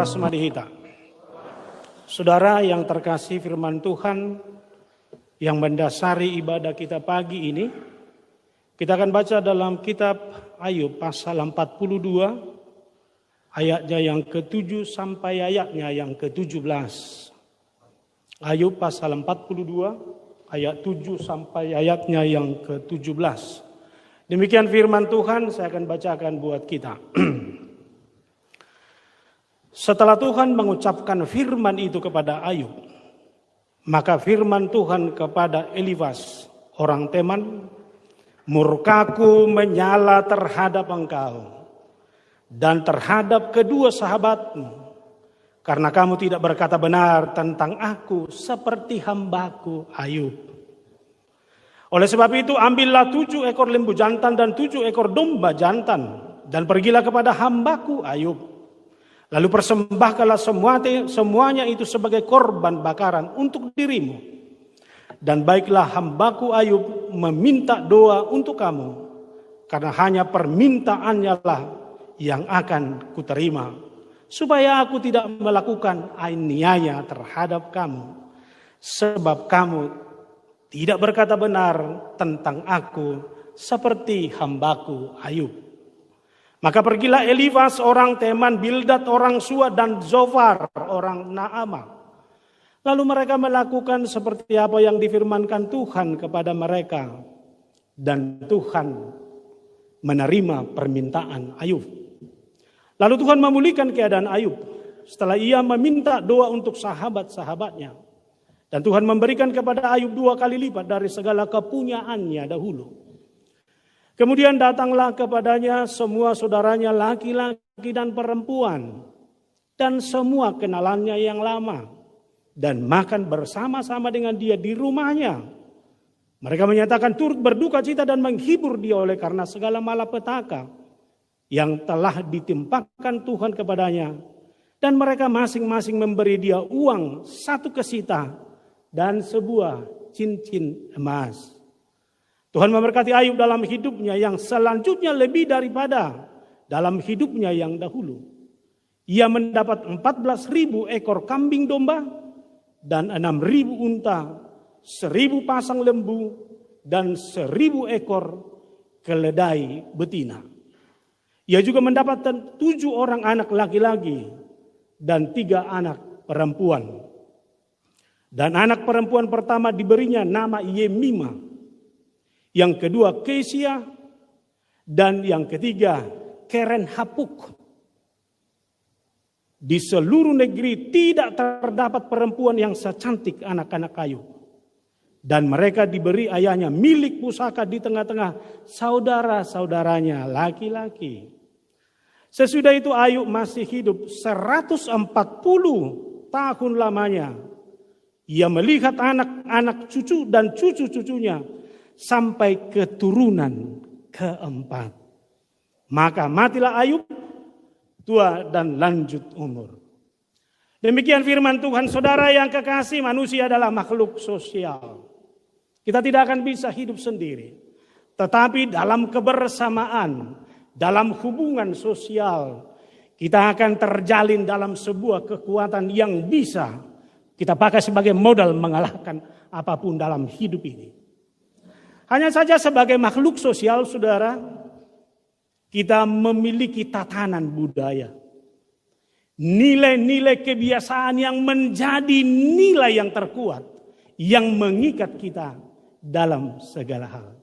Smadihita. Saudara yang terkasih, firman Tuhan yang mendasari ibadah kita pagi ini, kita akan baca dalam kitab Ayub pasal 42 ayatnya yang ke-7 sampai ayatnya yang ke-17. Ayub pasal 42 ayat 7 sampai ayatnya yang ke-17. Demikian firman Tuhan, saya akan bacakan buat kita. Setelah Tuhan mengucapkan firman itu kepada Ayub, maka firman Tuhan kepada Elifas, orang Teman, murkaku menyala terhadap engkau dan terhadap kedua sahabatmu, karena kamu tidak berkata benar tentang aku seperti hambaku Ayub. Oleh sebab itu ambillah 7 ekor lembu jantan dan 7 ekor domba jantan, dan pergilah kepada hambaku Ayub. Lalu persembahkanlah semuanya itu sebagai korban bakaran untuk dirimu. Dan baiklah hambaku Ayub meminta doa untuk kamu, karena hanya permintaannya lah yang akan kuterima, supaya aku tidak melakukan aniaya terhadap kamu, sebab kamu tidak berkata benar tentang aku seperti hambaku Ayub. Maka pergilah Elifas orang Teman, Bildad orang Sua, dan Zofar orang Naamah. Lalu mereka melakukan seperti apa yang difirmankan Tuhan kepada mereka. Dan Tuhan menerima permintaan Ayub. Lalu Tuhan memulihkan keadaan Ayub setelah ia meminta doa untuk sahabat-sahabatnya. Dan Tuhan memberikan kepada Ayub 2 kali lipat dari segala kepunyaannya dahulu. Kemudian datanglah kepadanya semua saudaranya laki-laki dan perempuan, dan semua kenalannya yang lama, dan makan bersama-sama dengan dia di rumahnya. Mereka menyatakan turut berduka cita dan menghibur dia oleh karena segala malapetaka yang telah ditimpakan Tuhan kepadanya. Dan mereka masing-masing memberi dia uang 1 kesita dan sebuah cincin emas. Tuhan memberkati Ayub dalam hidupnya yang selanjutnya lebih daripada dalam hidupnya yang dahulu. Ia mendapat 14.000 ekor kambing domba dan 6.000 unta, 1.000 pasang lembu dan 1.000 ekor keledai betina. Ia juga mendapatkan 7 orang anak laki-laki dan 3 anak perempuan. Dan anak perempuan pertama diberinya nama Yemima, yang kedua Kesia, dan yang ketiga Keren Hapuk. Di seluruh negeri tidak terdapat perempuan yang secantik anak-anak Ayub. Dan mereka diberi ayahnya milik pusaka di tengah-tengah saudara-saudaranya laki-laki. Sesudah itu Ayub masih hidup 140 tahun lamanya. Ia melihat anak-anak cucu dan cucu-cucunya sampai keturunan keempat. Maka matilah Ayub tua dan lanjut umur. Demikian firman Tuhan. Saudara yang kekasih, manusia adalah makhluk sosial. Kita tidak akan bisa hidup sendiri. Tetapi dalam kebersamaan, dalam hubungan sosial, kita akan terjalin dalam sebuah kekuatan yang bisa kita pakai sebagai modal mengalahkan apapun dalam hidup ini. Hanya saja sebagai makhluk sosial, saudara, kita memiliki tatanan budaya. Nilai-nilai kebiasaan yang menjadi nilai yang terkuat, yang mengikat kita dalam segala hal.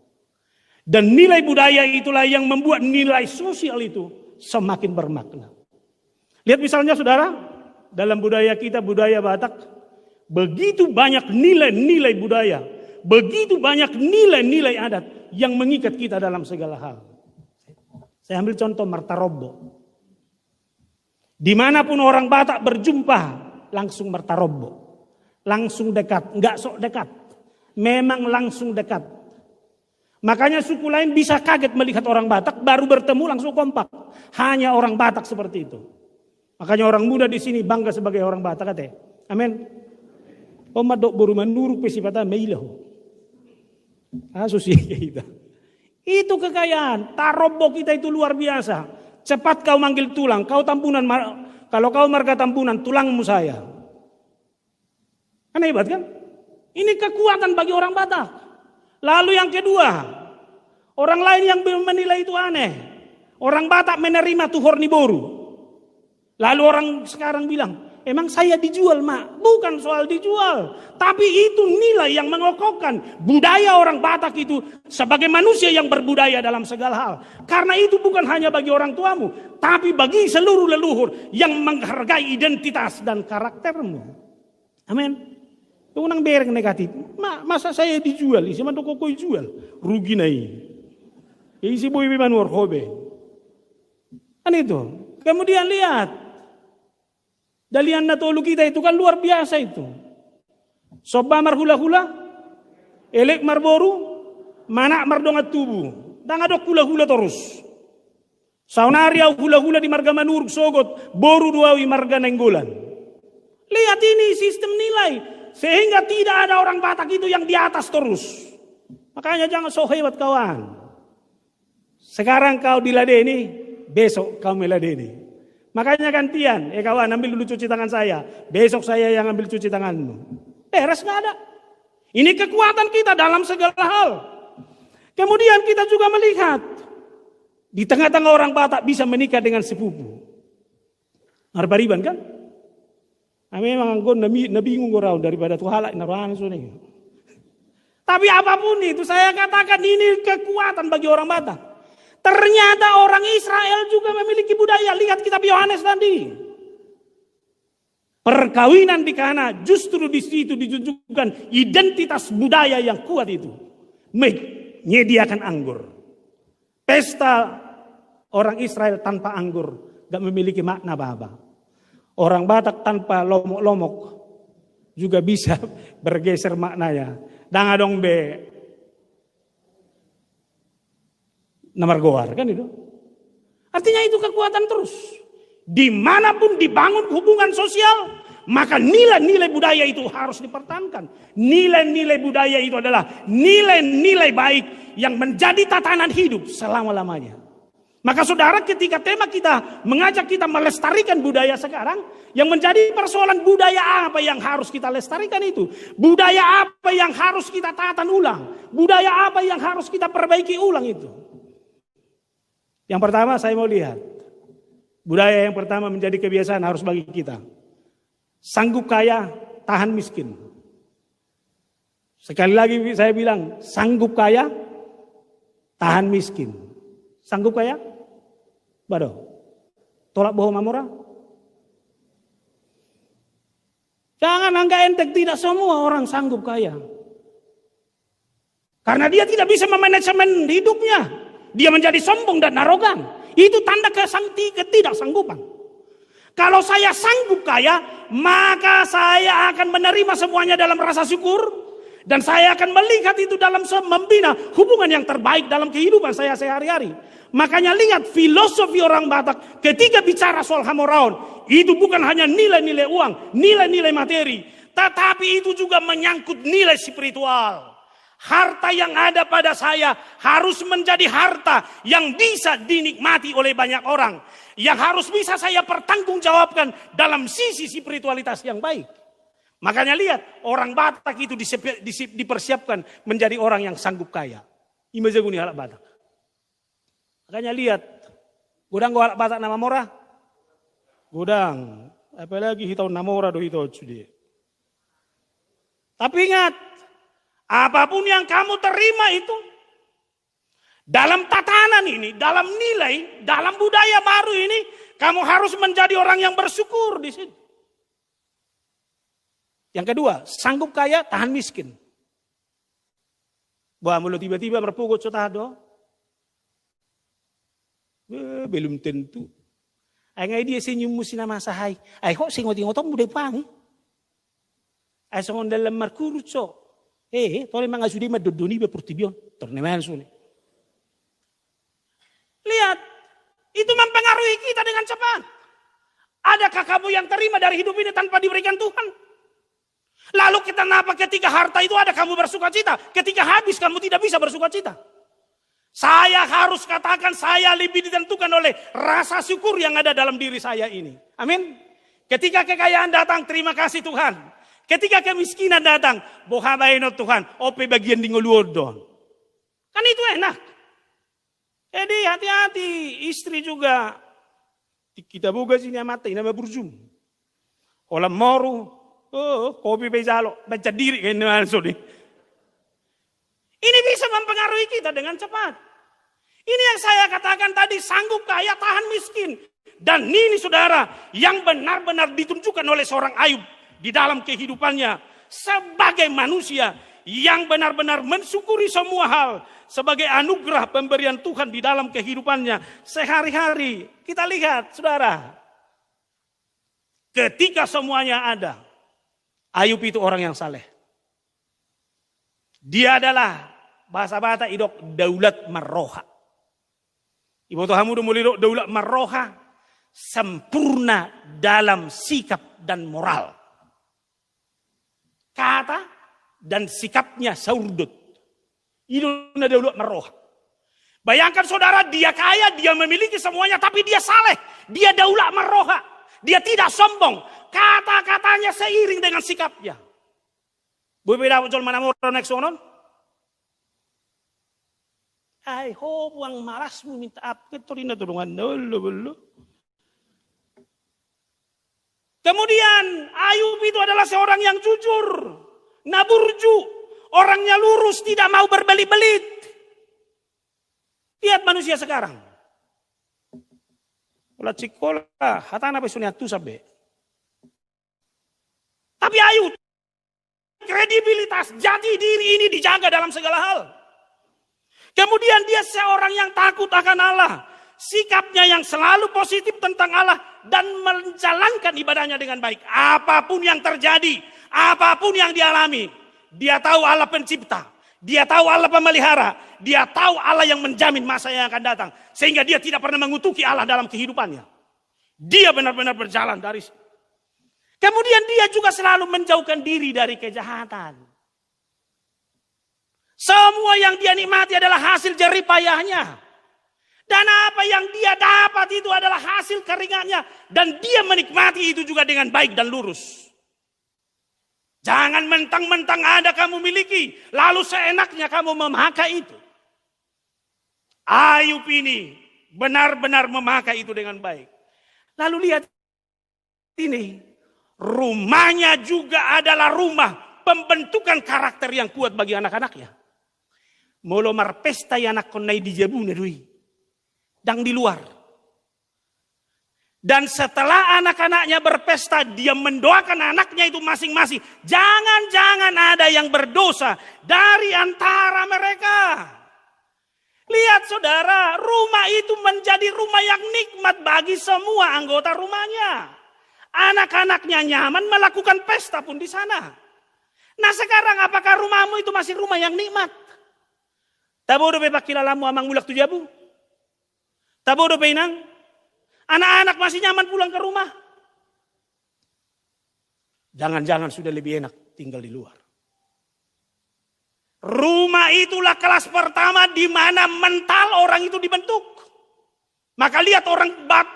Dan nilai budaya itulah yang membuat nilai sosial itu semakin bermakna. Lihat misalnya saudara, dalam budaya kita, budaya Batak, begitu banyak nilai-nilai budaya. Begitu banyak nilai-nilai adat yang mengikat kita dalam segala hal. Saya ambil contoh martarobo. Dimanapun orang Batak berjumpa, langsung martarobo. Langsung dekat, enggak sok dekat. Memang langsung dekat. Makanya suku lain bisa kaget melihat orang Batak, baru bertemu langsung kompak. Hanya orang Batak seperti itu. Makanya orang muda di sini bangga sebagai orang Batak, kata. Amin. Omadok baru menurut pesipata meilahu. Asusi kita. Itu kekayaan. Tarobo kita itu luar biasa. Cepat kau manggil tulang, kau tampunan kalau kau marga tampunan, tulangmu saya. Kan hebat kan? Ini kekuatan bagi orang Batak. Lalu yang kedua, orang lain yang menilai itu aneh. Orang Batak menerima tuhor Niboru. Lalu orang sekarang bilang, emang saya dijual, Mak? Bukan soal dijual. Tapi itu nilai yang mengokohkan budaya orang Batak itu sebagai manusia yang berbudaya dalam segala hal. Karena itu bukan hanya bagi orang tuamu, tapi bagi seluruh leluhur yang menghargai identitas dan karaktermu. Amin. Unang bereng negatif. Masa saya dijual? Isi man kok jual? Rugi nai. Isi boy manur hobe. Kan itu. Kemudian lihat. Dalian natolu kita itu kan luar biasa itu. Soba marhula-hula, elek marboru, mana mardongat tubuh. Dan ada hula-hula terus. Saunari au hula-hula di marga manuruk sogot, boru duawi marga nenggolan. Lihat ini sistem nilai. Sehingga tidak ada orang Batak itu yang di atas terus. Makanya jangan so hebat kawan. Sekarang kau diladeni, besok kau meladeni. Makanya gantian, kawan ambil dulu cuci tangan saya. Besok saya yang ambil cuci tanganmu. Beres gak ada. Ini kekuatan kita dalam segala hal. Kemudian kita juga melihat. Di tengah-tengah orang Batak bisa menikah dengan sepupu. Arbariban kan? Memang gue bingung gue daripada tuh halak naruhan suni. Tapi apapun itu saya katakan ini kekuatan bagi orang Batak. Ternyata orang Israel juga memiliki budaya. Lihat kitab Yohanes tadi. Perkawinan di Kana justru di situ ditunjukkan identitas budaya yang kuat itu. Menyediakan anggur. Pesta orang Israel tanpa anggur gak memiliki makna apa-apa. Orang Batak tanpa lomok-lomok juga bisa bergeser maknanya. Dangadong be namargoar kan itu. Artinya itu kekuatan terus. Dimanapun dibangun hubungan sosial, maka nilai-nilai budaya itu harus dipertahankan. Nilai-nilai budaya itu adalah nilai-nilai baik yang menjadi tatanan hidup selama-lamanya. Maka saudara, ketika tema kita mengajak kita melestarikan budaya sekarang, yang menjadi persoalan budaya apa yang harus kita lestarikan itu. Budaya apa yang harus kita tatan ulang. Budaya apa yang harus kita perbaiki ulang itu. Yang pertama saya mau lihat. Budaya yang pertama menjadi kebiasaan harus bagi kita. Sanggup kaya, tahan miskin. Sekali lagi saya bilang, sanggup kaya, tahan miskin. Sanggup kaya? Bado. Tolak bohong mamura? Jangan anggap enteng, tidak semua orang sanggup kaya. Karena dia tidak bisa memanajemen hidupnya. Dia menjadi sombong dan arogan. Itu tanda ketidaksanggupan. Kalau saya sanggup kaya, maka saya akan menerima semuanya dalam rasa syukur. Dan saya akan melihat itu dalam membina hubungan yang terbaik dalam kehidupan saya sehari-hari. Makanya lihat filosofi orang Batak ketika bicara soal hamoraon. Itu bukan hanya nilai-nilai uang, nilai-nilai materi. Tetapi itu juga menyangkut nilai spiritual. Harta yang ada pada saya harus menjadi harta yang bisa dinikmati oleh banyak orang. Yang harus bisa saya pertanggungjawabkan dalam sisi spiritualitas yang baik. Makanya lihat, orang Batak itu dipersiapkan menjadi orang yang sanggup kaya. Imajaguni halak Batak. Makanya lihat, godang halak Batak nama mora. Godang, apalagi hitau namora do hitau cudi. Tapi ingat, apapun yang kamu terima itu, dalam tatanan ini, dalam nilai, dalam budaya baru ini, kamu harus menjadi orang yang bersyukur di sini. Yang kedua, sanggup kaya, tahan miskin. Wah, mulut tiba-tiba berpugut sotado. Belum tentu. Ay ngay dia senyum mo sinamasahay. Ay kok singot-ingotong muday pang. Ay sa kong dalam markurutso. Tolong mga sudi maduduni ba purtibyon. Torneman suni. Lihat, itu mempengaruhi kita dengan cepat. Adakah kamu yang terima dari hidup ini tanpa diberikan Tuhan? Lalu kenapa ketika harta itu ada kamu bersuka cita? Ketika habis kamu tidak bisa bersuka cita. Saya harus katakan saya lebih ditentukan oleh rasa syukur yang ada dalam diri saya ini. Amin. Ketika kekayaan datang, terima kasih Tuhan. Ketika kemiskinan datang, bohabaino Tuhan, ope bagian dingoluor don. Kan itu enak. Jadi hati-hati, istri juga. Kita buka sini mata, ini nama burjum. Olam moru, kopi bezalo, baca diri kayaknya langsung nih. Ini bisa mempengaruhi kita dengan cepat. Ini yang saya katakan tadi, sanggup kaya tahan miskin. Dan ini saudara, yang benar-benar ditunjukkan oleh seorang Ayub di dalam kehidupannya. Sebagai manusia yang benar-benar mensyukuri semua hal. Sebagai anugerah pemberian Tuhan di dalam kehidupannya. Sehari-hari, kita lihat saudara. Ketika semuanya ada, Ayub itu orang yang saleh. Dia adalah bahasa Bata idok daulat marroha. Ibu Tuhamu muliro daulat marroha sempurna dalam sikap dan moral. Kata dan sikapnya saurdut. Itu daulat marroha. Bayangkan saudara, dia kaya, dia memiliki semuanya, tapi dia saleh. Dia daulat marroha. Dia tidak sombong. Kata-katanya seiring dengan sikapnya. Berbeda ucol mana orang next sonon? Ay, buang malasmu minta apa? Ketorina turungan dulu. Kemudian Ayub itu adalah seorang yang jujur, naburju, orangnya lurus, tidak mau berbelit-belit. Lihat manusia sekarang. Ulah cikola, hatana pesuniatu sabe. Tapi Ayub kredibilitas, jati diri ini dijaga dalam segala hal. Kemudian dia seorang yang takut akan Allah. Sikapnya yang selalu positif tentang Allah. Dan menjalankan ibadahnya dengan baik. Apapun yang terjadi. Apapun yang dialami. Dia tahu Allah pencipta. Dia tahu Allah pemelihara. Dia tahu Allah yang menjamin masa yang akan datang. Sehingga dia tidak pernah mengutuki Allah dalam kehidupannya. Dia benar-benar berjalan dari situ. Kemudian dia juga selalu menjauhkan diri dari kejahatan. Semua yang dia nikmati adalah hasil jerih payahnya. Dan apa yang dia dapat itu adalah hasil keringatnya. Dan dia menikmati itu juga dengan baik dan lurus. Jangan mentang-mentang ada kamu miliki. Lalu seenaknya kamu memakai itu. Ayub ini benar-benar memakai itu dengan baik. Lalu lihat ini. Rumahnya juga adalah rumah pembentukan karakter yang kuat bagi anak-anaknya. Molo marpesta ya anak konai di jabune dui. Dang di luar. Dan setelah anak-anaknya berpesta, dia mendoakan anaknya itu masing-masing. Jangan-jangan ada yang berdosa dari antara mereka. Lihat saudara, rumah itu menjadi rumah yang nikmat bagi semua anggota rumahnya. Anak-anaknya nyaman melakukan pesta pun di sana. Nah sekarang apakah rumahmu itu masih rumah yang nikmat? Tabodo be pakilalamu amang mulak tujabu. Tabodo be inang. Anak-anak masih nyaman pulang ke rumah. Jangan-jangan sudah lebih enak tinggal di luar. Rumah itulah kelas pertama di mana mental orang itu dibentuk. Maka lihat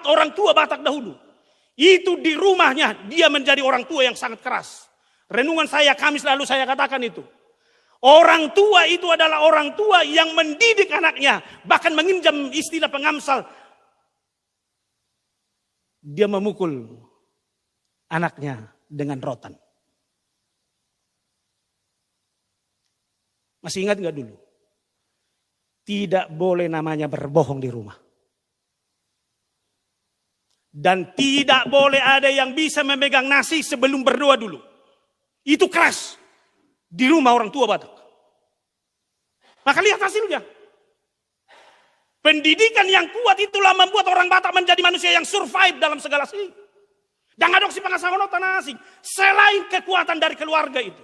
orang tua Batak dahulu. Itu di rumahnya dia menjadi orang tua yang sangat keras. Renungan saya Kamis lalu saya katakan itu. Orang tua itu adalah orang tua yang mendidik anaknya. Bahkan menginjam istilah pengamsal. Dia memukul anaknya dengan rotan. Masih ingat gak dulu? Tidak boleh namanya berbohong di rumah. Dan tidak boleh ada yang bisa memegang nasi sebelum berdoa dulu. Itu keras. Di rumah orang tua Batak. Maka lihat hasilnya. Pendidikan yang kuat itulah membuat orang Batak menjadi manusia yang survive dalam segala segi. Dan ada si pengasawan tanah asing. Selain kekuatan dari keluarga itu.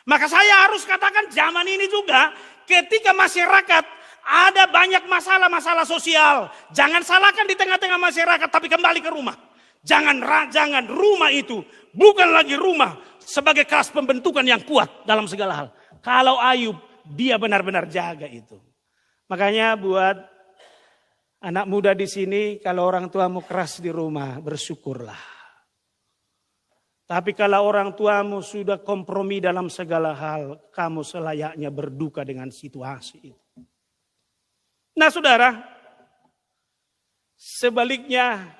Maka saya harus katakan zaman ini juga ketika masyarakat ada banyak masalah-masalah sosial. Jangan salahkan di tengah-tengah masyarakat tapi kembali ke rumah. Jangan rumah itu bukan lagi rumah sebagai kelas pembentukan yang kuat dalam segala hal. Kalau Ayub dia benar-benar jaga itu. Makanya buat anak muda di sini, kalau orang tuamu keras di rumah, bersyukurlah. Tapi kalau orang tuamu sudah kompromi dalam segala hal, kamu selayaknya berduka dengan situasi itu. Nah saudara, sebaliknya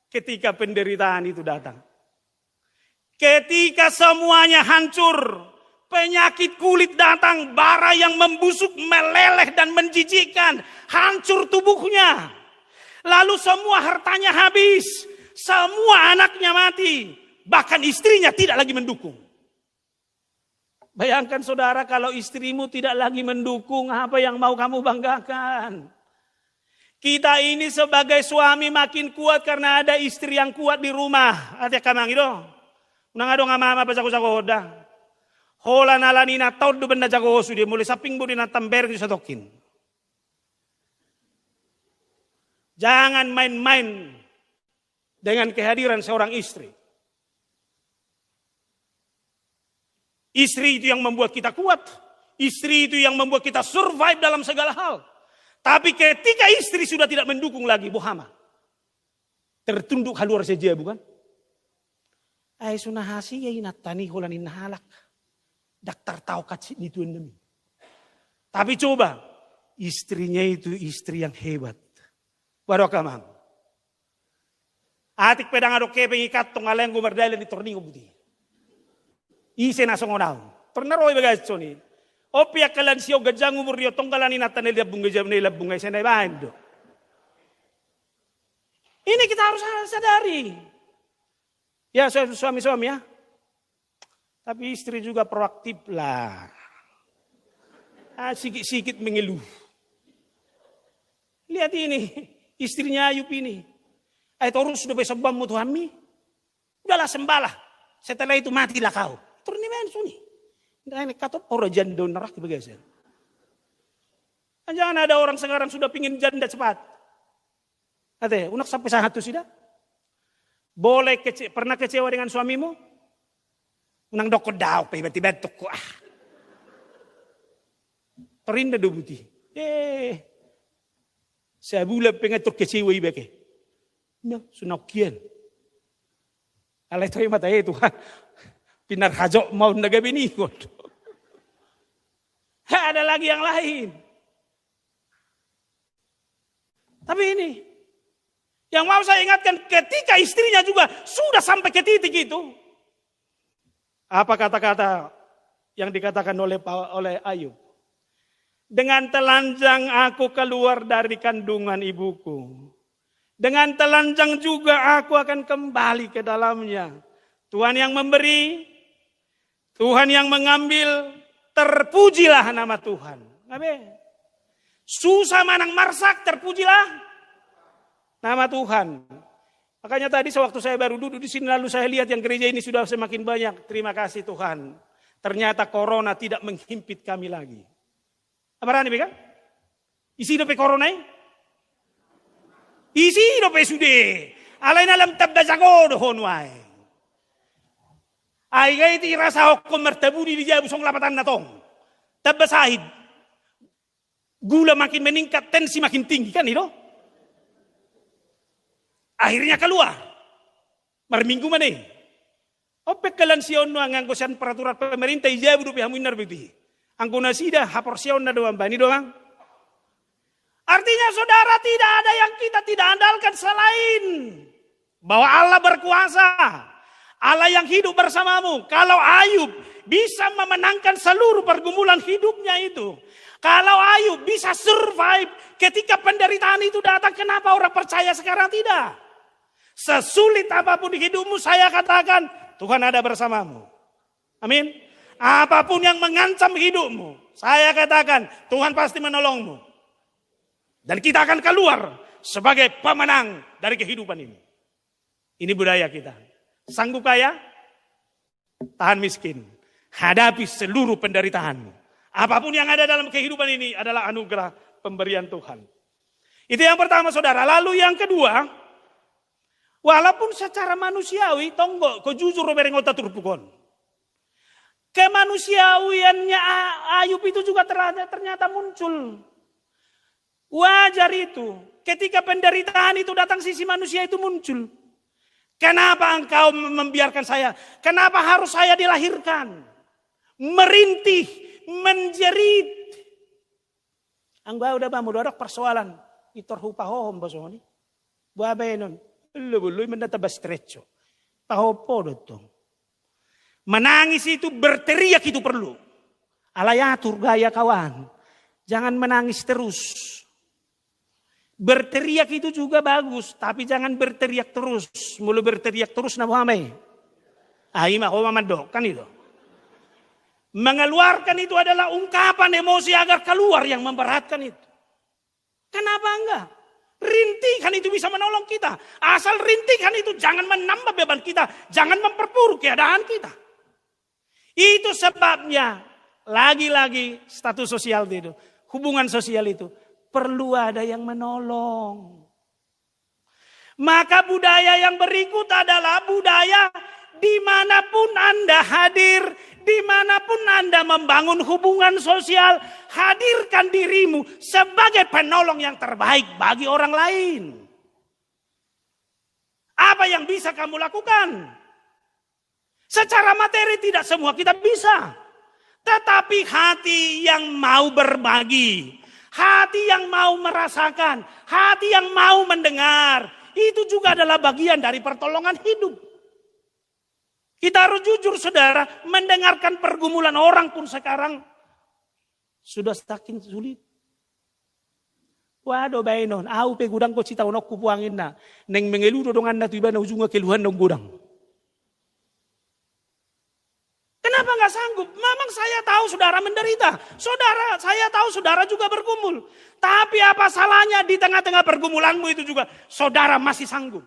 ketika penderitaan itu datang. Ketika semuanya hancur, penyakit kulit datang, bara yang membusuk, meleleh dan menjijikkan, hancur tubuhnya. Lalu semua hartanya habis, semua anaknya mati, bahkan istrinya tidak lagi mendukung. Bayangkan saudara kalau istrimu tidak lagi mendukung, apa yang mau kamu banggakan? Kita ini sebagai suami makin kuat karena ada istri yang kuat di rumah. Ate kamang itu. Unang adong mama pa sako hoda. Hola nalanina todo benda jago dia mulai saping budi na tamber di satokin. Jangan main-main dengan kehadiran seorang istri. Istri itu yang membuat kita kuat. Istri itu yang membuat kita survive dalam segala hal. Tapi ketika istri sudah tidak mendukung lagi, bohama. Tertunduk haluar saja bukan? Ay sunahasi ya inatani holanin halak. Daktar tahu kacit itu demi. Tapi coba, istrinya itu istri yang hebat. Warokamang. Atik pedang adok kepeng ikat tong aleng gumardailan di torningo budi. Ise na songonaw. Tornaroy bagay ni. Opia kalan siyo gajang umur rio tonggalan inatan nila bunggajam nila bunggay senay bando. Ini kita harus sadari. Ya suami-suami ya. Tapi istri juga proaktif lah. Sikit-sikit mengeluh. Lihat ini. Istrinya Ayub ini. Terus sudah besok bamu Tuhan mi. Udahlah sembahlah. Setelah itu matilah kau. Terus ini main suni. Ini kata orang janda neraka begitu. Jangan ada orang sekarang sudah pingin janda cepat. Ate, unak sampai satu sudah. Boleh pernah kecewa dengan suamimu? Unang dokod daw, tiba-tiba toko Terindah do buti. Saya bulan pengatur kecewa ibeke. No, sunakian. Alay tayo mata itu. Pinarhajok mau nagabinikot. Ada lagi yang lain. Tapi ini. Yang mau saya ingatkan ketika istrinya juga sudah sampai ke titik itu. Apa kata-kata yang dikatakan oleh Ayub? Dengan telanjang aku keluar dari kandungan ibuku. Dengan telanjang juga aku akan kembali ke dalamnya. Tuhan yang memberi, Tuhan yang mengambil, terpujilah nama Tuhan. Amin. Susah manang marsak, terpujilah nama Tuhan. Makanya tadi sewaktu saya baru duduk di sini lalu saya lihat yang gereja ini sudah semakin banyak. Terima kasih Tuhan. Ternyata corona tidak menghimpit kami lagi. Apa rani kan? Isi dope corona ini? Isi dope sude. Alain alam tabda jago dohon wae. Ay gay ti rasa hukum mertabudi di jabu song lapatan na tong. Tabda sahid. Gula makin meningkat, tensi makin tinggi kan itu? Akhirnya keluar. Marminggu mana? Opek kalan sion no ang angkosan peraturan pemerintah ijabu do pihamuin narbiti. Angko nasida hapor sion na doang bani doang. Artinya saudara tidak ada yang kita tidak andalkan selain bahwa Allah berkuasa. Allah yang hidup bersamamu. Kalau Ayub bisa memenangkan seluruh pergumulan hidupnya itu. Kalau Ayub bisa survive ketika penderitaan itu datang, kenapa orang percaya sekarang tidak? Sesulit apapun di hidupmu, saya katakan Tuhan ada bersamamu. Amin. Apapun yang mengancam hidupmu, saya katakan Tuhan pasti menolongmu. Dan kita akan keluar sebagai pemenang dari kehidupan ini. Ini budaya kita. Sanggup kaya, tahan miskin. Hadapi seluruh penderitaanmu. Apapun yang ada dalam kehidupan ini adalah anugerah pemberian Tuhan. Itu yang pertama saudara. Lalu yang kedua, walaupun secara manusiawi, tonggo, kau jujur berengota turpukon. Kemanusiawiannya Ayub itu juga ternyata muncul. Wajar itu. Ketika penderitaan itu datang, sisi manusia itu muncul. Kenapa engkau membiarkan saya? Kenapa harus saya dilahirkan? Merintih, menjerit. Angga udah bamu dodok persoalan. Itor hupahohom basoni. Buah benon. Belum mendatabas stretcho. Pahopo dotong. Menangis itu, berteriak itu perlu. Alayatur gaya kawan. Jangan menangis terus. Berteriak itu juga bagus. Tapi jangan berteriak terus. Mulu berteriak terus na muhamay. Ima ko mamadok. Kan itu. Mengeluarkan itu adalah ungkapan emosi agar keluar yang memberatkan itu. Kenapa enggak? Rintihan itu bisa menolong kita. Asal rintihan itu jangan menambah beban kita. Jangan memperburuk keadaan kita. Itu sebabnya lagi-lagi status sosial itu. Hubungan sosial itu. Perlu ada yang menolong. Maka budaya yang berikut adalah budaya dimanapun Anda hadir. Dimanapun Anda membangun hubungan sosial, hadirkan dirimu sebagai penolong yang terbaik bagi orang lain. Apa yang bisa kamu lakukan? Secara materi tidak semua kita bisa. Tetapi hati yang mau berbagi, hati yang mau merasakan, hati yang mau mendengar, itu juga adalah bagian dari pertolongan hidup. Kita harus jujur saudara, mendengarkan pergumulan orang pun sekarang sudah saking sulit. Waduh bainon, au pe gudang ko cita onok kupuangin na. Neng mengeludo dongan na tuiba na ujungnya keluhan dong gudang. Kenapa nggak sanggup? Memang saya tahu saudara menderita. Saudara, saya tahu saudara juga bergumul. Tapi apa salahnya di tengah-tengah pergumulanmu itu juga saudara masih sanggup.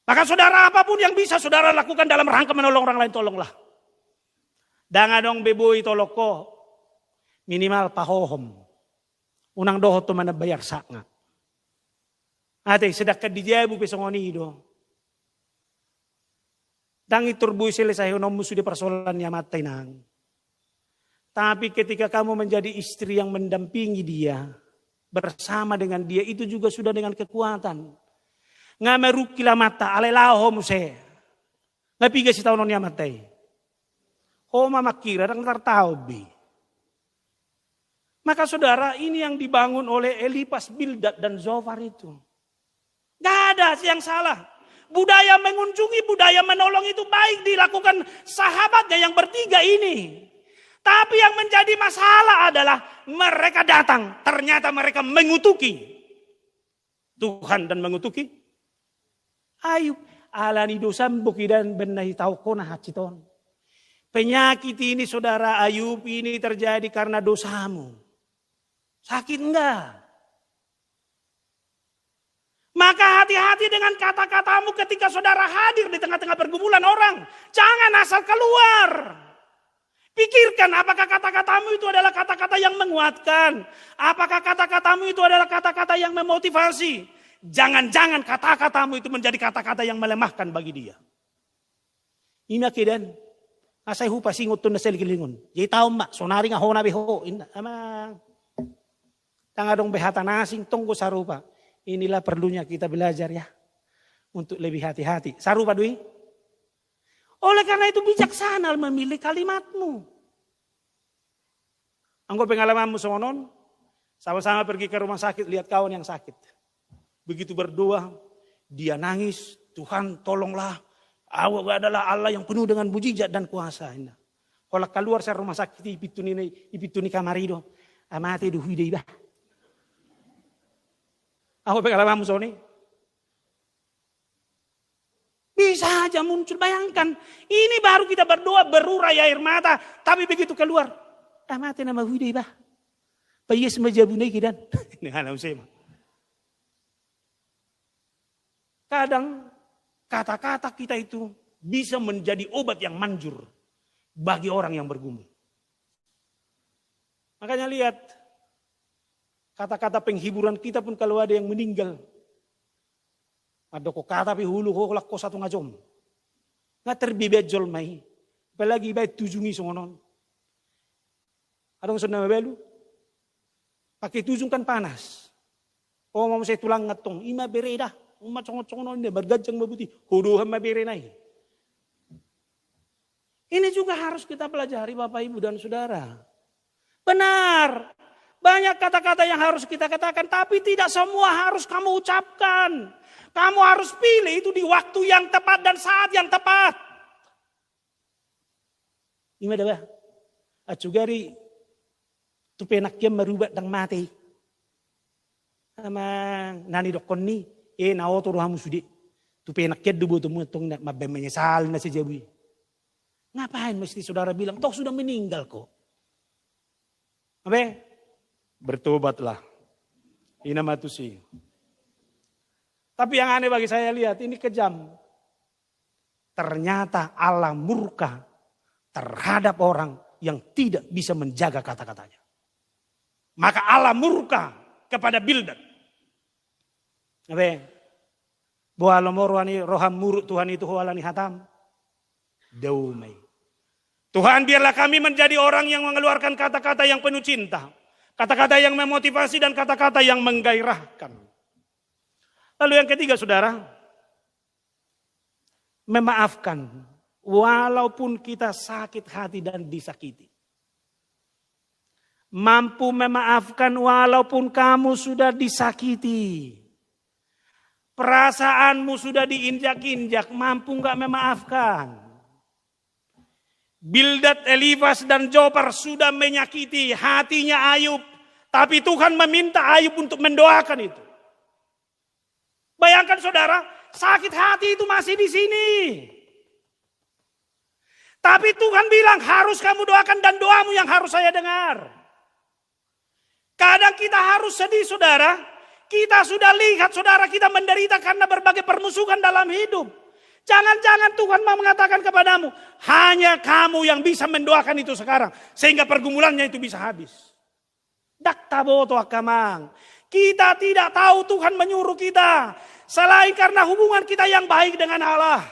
Maka saudara apapun yang bisa saudara lakukan dalam rangka menolong orang lain, tolonglah. Danga dong beboi toloko. Minimal pahohom. Unang doho to mana bayar sakna. Ate sedekah dijabu pesongoni do. Dang iturbui selesai nomu sudah persoalannya matai nang. Tapi ketika kamu menjadi istri yang mendampingi dia, bersama dengan dia, itu juga sudah dengan kekuatan. Nga merukila mata, alelaho muse. Nga piga si taon niya matay. Homa makira, ang tartaubi. Maka saudara, ini yang dibangun oleh Elipas, Bildad, dan Zofar itu. Gak ada yang salah. Budaya mengunjungi, budaya menolong itu baik dilakukan sahabatnya yang bertiga ini. Tapi yang menjadi masalah adalah mereka datang, ternyata mereka mengutuki Tuhan dan mengutuki Ayub. Alani dosan bukidan benahi tau kona haciton. Penyakit ini saudara Ayub ini terjadi karena dosamu. Sakit enggak? Maka hati-hati dengan kata-katamu ketika saudara hadir di tengah-tengah pergumulan orang. Jangan asal keluar. Pikirkan apakah kata-katamu itu adalah kata-kata yang menguatkan. Apakah kata-katamu itu adalah kata-kata yang memotivasi. Jangan-jangan kata-katamu itu menjadi kata-kata yang melemahkan bagi dia. Ina kidan. Asay hupa singot to na selikilingon. Jadi tahu mak, sonari nga hona beho. Amang. Tangadong behata nasing tunggu sarupa. Inilah perlunya kita belajar ya. Untuk lebih hati-hati. Sarupa dui. Oleh karena itu bijaksana memilih kalimatmu. Anggo pengalamanmu sonon. Sama-sama pergi ke rumah sakit, lihat kawan yang sakit. Begitu berdoa, dia nangis, Tuhan tolonglah. Aku adalah Allah yang penuh dengan mujizat dan kuasa. Kalau keluar dari rumah sakit, ipituni kamarido, amate duhui deibah. Aku pengalamanmu soni. Bisa aja muncul, bayangkan. Ini baru kita berdoa, berurai air mata. Tapi begitu keluar, amate nama hui deibah. Payes majabunai kidan. Ini anak usema. Kadang kata-kata kita itu bisa menjadi obat yang manjur bagi orang yang bergumul. Makanya lihat, kata-kata penghiburan kita pun kalau ada yang meninggal. Ada kok kata pihulu kok lakko satu ngajom. Nggak terbibet jol mai. Apalagi baik tujungi songonon. Ada yang sudah mabelu. Pakai tujung kan panas. Oh mau saya tulang ngetong, ima bereda. Uma congok-congok ini bergajang bebuti. Huduhan ma berenai. Ini juga harus kita pelajari Bapak Ibu dan Saudara. Benar. Banyak kata-kata yang harus kita katakan. Tapi tidak semua harus kamu ucapkan. Kamu harus pilih itu di waktu yang tepat dan saat yang tepat. Ima dah. Acugari. Tu penaknya merubah dan mati. Amang nani dokon ni. Nao tu rohamu sudi. Tu penaknya dubu tu mutong nak mabem menyesal na sejawi. Ngapain mesti saudara bilang, toh sudah meninggal kok. Apa? Bertobatlah. Ini matu sih. Tapi yang aneh bagi saya lihat, ini kejam. Ternyata Allah murka terhadap orang yang tidak bisa menjaga kata-katanya. Maka Allah murka kepada Bildad. Apa? Bahwa lomorwani roham muruk Tuhan itu hualani hatam. Daumai. Tuhan biarlah kami menjadi orang yang mengeluarkan kata-kata yang penuh cinta. Kata-kata yang memotivasi dan kata-kata yang menggairahkan. Lalu yang ketiga saudara. Memaafkan. Walaupun kita sakit hati dan disakiti. Mampu memaafkan walaupun kamu sudah disakiti. Perasaanmu sudah diinjak-injak. Mampu gak memaafkan. Bildad, Elifas dan Zophar sudah menyakiti hatinya Ayub. Tapi Tuhan meminta Ayub untuk mendoakan itu. Bayangkan saudara, sakit hati itu masih di sini. Tapi Tuhan bilang harus kamu doakan dan doamu yang harus saya dengar. Kadang kita harus sedih saudara. Kita sudah lihat saudara kita menderita karena berbagai permusuhan dalam hidup. Jangan-jangan Tuhan mau mengatakan kepadamu, hanya kamu yang bisa mendoakan itu sekarang. Sehingga pergumulannya itu bisa habis. Daktaboto akamang. Kita tidak tahu Tuhan menyuruh kita. Selain karena hubungan kita yang baik dengan Allah.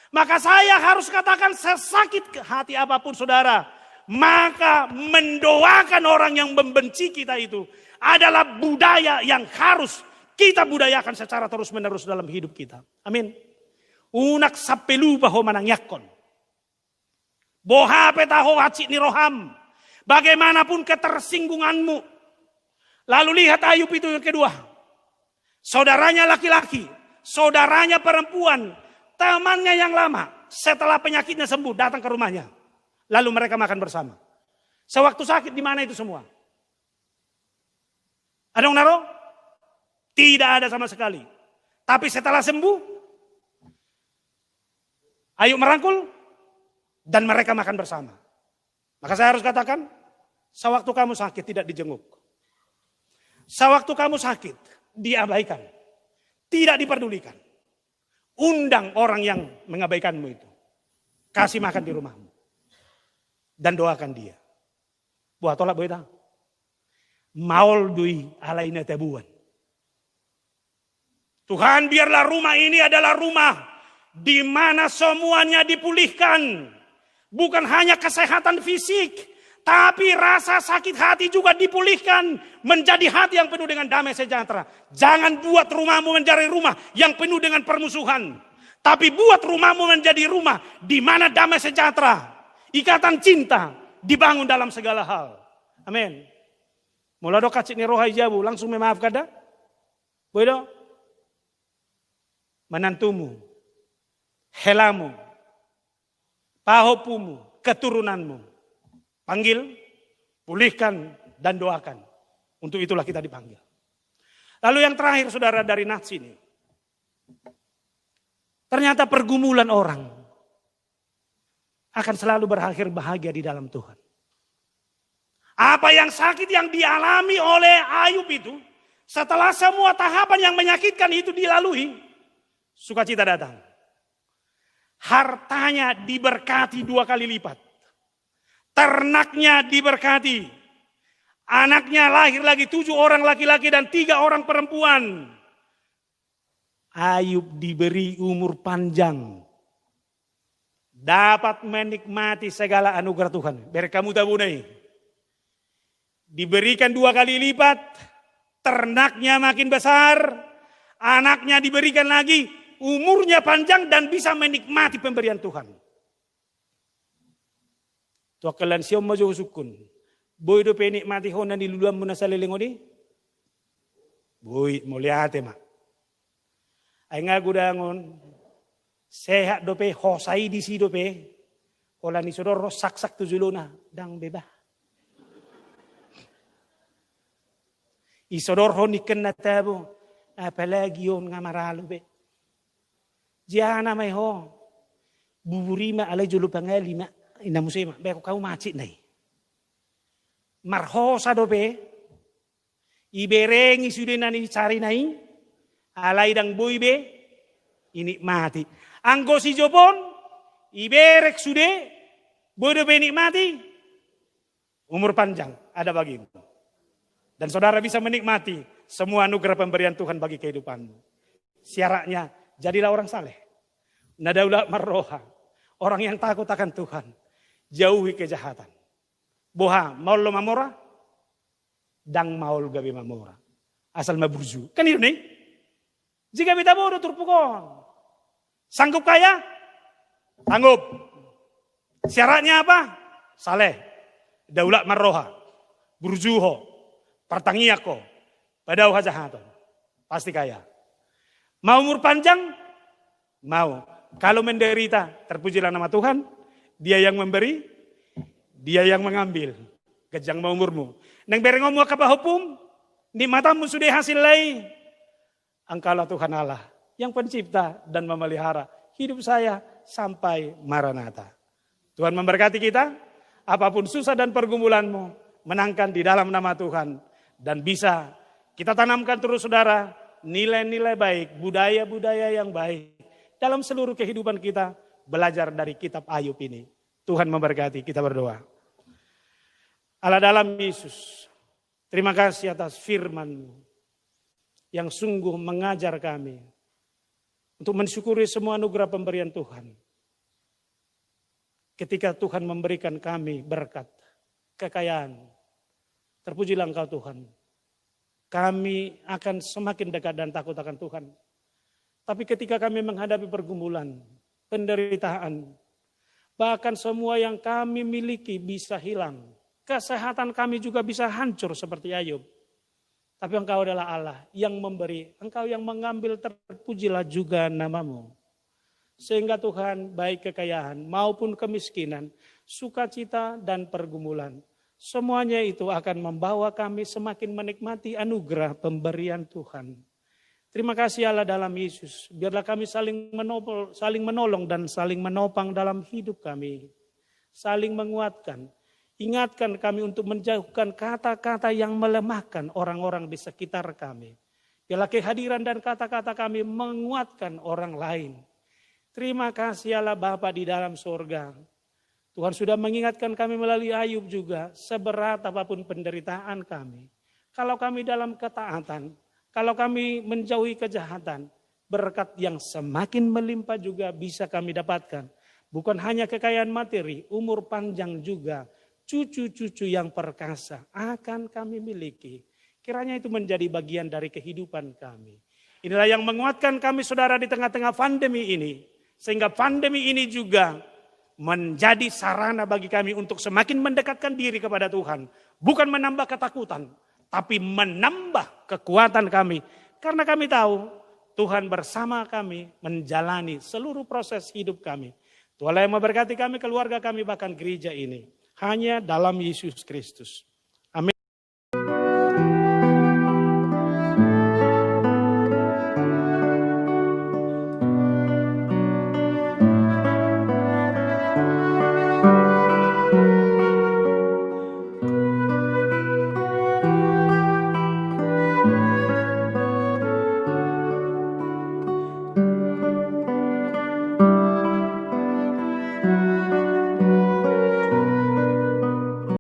Maka saya harus katakan sesakit hati apapun saudara. Maka mendoakan orang yang membenci kita itu adalah budaya yang harus kita budayakan secara terus-menerus dalam hidup kita. Amin. Unak sapelu baho manangyakon. Boha petaho hacik ni roham. Bagaimanapun ketersinggunganmu. Lalu lihat Ayub itu yang kedua. Saudaranya laki-laki. Saudaranya perempuan. Temannya yang lama. Setelah penyakitnya sembuh datang ke rumahnya. Lalu mereka makan bersama. Sewaktu sakit di mana itu semua? Ada yang naruh? Tidak ada sama sekali. Tapi setelah sembuh. Ayub merangkul dan mereka makan bersama. Maka saya harus katakan, sewaktu kamu sakit tidak dijenguk. Sewaktu kamu sakit diabaikan. Tidak diperdulikan. Undang orang yang mengabaikanmu itu. Kasih makan di rumahmu. Dan doakan dia. Buat tolak boita. Maul dui alaina tabuan. Tuhan biarlah rumah ini adalah rumah di mana semuanya dipulihkan. Bukan hanya kesehatan fisik. Tapi rasa sakit hati juga dipulihkan. Menjadi hati yang penuh dengan damai sejahtera. Jangan buat rumahmu menjadi rumah yang penuh dengan permusuhan. Tapi buat rumahmu menjadi rumah di mana damai sejahtera. Ikatan cinta dibangun dalam segala hal. Amin. Mula do kacik ni rohai jabu. Langsung memaafkan dah. Boleh. Menantumu. Helamu, pahopumu, keturunanmu. Panggil, pulihkan, dan doakan. Untuk itulah kita dipanggil. Lalu yang terakhir saudara dari Nats ini. Ternyata pergumulan orang akan selalu berakhir bahagia di dalam Tuhan. Apa yang sakit yang dialami oleh Ayub itu. Setelah semua tahapan yang menyakitkan itu dilalui. Sukacita datang. Hartanya diberkati 2 kali lipat. Ternaknya diberkati. Anaknya lahir lagi 7 orang laki-laki dan 3 orang perempuan. Ayub diberi umur panjang. Dapat menikmati segala anugerah Tuhan. Biar kamu tahu nih. diberikan 2 kali lipat, ternaknya makin besar, anaknya diberikan lagi, umurnya panjang dan bisa menikmati pemberian Tuhan. Tua kalian siom majo sukun. Boy do penikmati hona di luluan muna sa lelengodi. Boy moliate mak. Ay nga gudangon sehat dope hosai di si dope. Ola ni sodoro sak-sak tu zuluna dang beba. Isodor ho ni kena tabo apalagi yon nga maralo be. Jana may ho buburima alay julu pangalima ina musima be ko kau macit nai. Marhosa dope iberengi sude nani cari nai alay dang boy be ini mati. Anggo si jopon iberek sude boy dope nikmati umur panjang ada bagimu. Dan saudara bisa menikmati semua anugerah pemberian Tuhan bagi kehidupanmu. Syaratnya, jadilah orang saleh. Nadaulah marroha. Orang yang takut akan Tuhan. Jauhi kejahatan. Boha, maul lo mamora. Dang maul gabi mamora. Asal maburju. Kan itu nih. Jika kita bodoh turpukon. Sanggup kaya? Sanggup. Syaratnya apa? Saleh. Daulat marroha. Burjuho. Pertangiyako, pada hajahaton, pasti kaya. Mau umur panjang? Mau. Kalau menderita, terpujilah nama Tuhan. Dia yang memberi, dia yang mengambil. Kejang mau umurmu. Neng berengomu kapah hukum, di matamu sudah hasil lain. Engkaulah Tuhan Allah yang pencipta dan memelihara hidup saya sampai Maranatha. Tuhan memberkati kita, apapun susah dan pergumulanmu, menangkan di dalam nama Tuhan. Dan bisa kita tanamkan terus saudara, nilai-nilai baik, budaya-budaya yang baik. Dalam seluruh kehidupan kita, belajar dari kitab Ayub ini. Tuhan memberkati, kita berdoa. Allah dalam Yesus, terima kasih atas firman-Mu yang sungguh mengajar kami untuk mensyukuri semua anugerah pemberian Tuhan. Ketika Tuhan memberikan kami berkat, kekayaan, terpujilah Engkau Tuhan. Kami akan semakin dekat dan takut akan Tuhan. Tapi ketika kami menghadapi pergumulan, penderitaan, bahkan semua yang kami miliki bisa hilang. Kesehatan kami juga bisa hancur seperti Ayub. Tapi Engkau adalah Allah yang memberi. Engkau yang mengambil, terpujilah juga nama-Mu. Sehingga Tuhan baik kekayaan maupun kemiskinan, sukacita dan pergumulan. Semuanya itu akan membawa kami semakin menikmati anugerah pemberian Tuhan. Terima kasih Allah dalam Yesus. Biarlah kami saling menolong dan saling menopang dalam hidup kami. Saling menguatkan. Ingatkan kami untuk menjauhkan kata-kata yang melemahkan orang-orang di sekitar kami. Biarlah kehadiran dan kata-kata kami menguatkan orang lain. Terima kasih Allah Bapa di dalam surga. Tuhan sudah mengingatkan kami melalui Ayub juga, seberat apapun penderitaan kami. Kalau kami dalam ketaatan, kalau kami menjauhi kejahatan, berkat yang semakin melimpah juga bisa kami dapatkan. Bukan hanya kekayaan materi, umur panjang juga, cucu-cucu yang perkasa akan kami miliki. Kiranya itu menjadi bagian dari kehidupan kami. Inilah yang menguatkan kami saudara di tengah-tengah pandemi ini. Sehingga pandemi ini juga menjadi sarana bagi kami untuk semakin mendekatkan diri kepada Tuhan. Bukan menambah ketakutan, tapi menambah kekuatan kami. Karena kami tahu Tuhan bersama kami menjalani seluruh proses hidup kami. Tuhan yang memberkati kami, keluarga kami, bahkan gereja ini. Hanya dalam Yesus Kristus.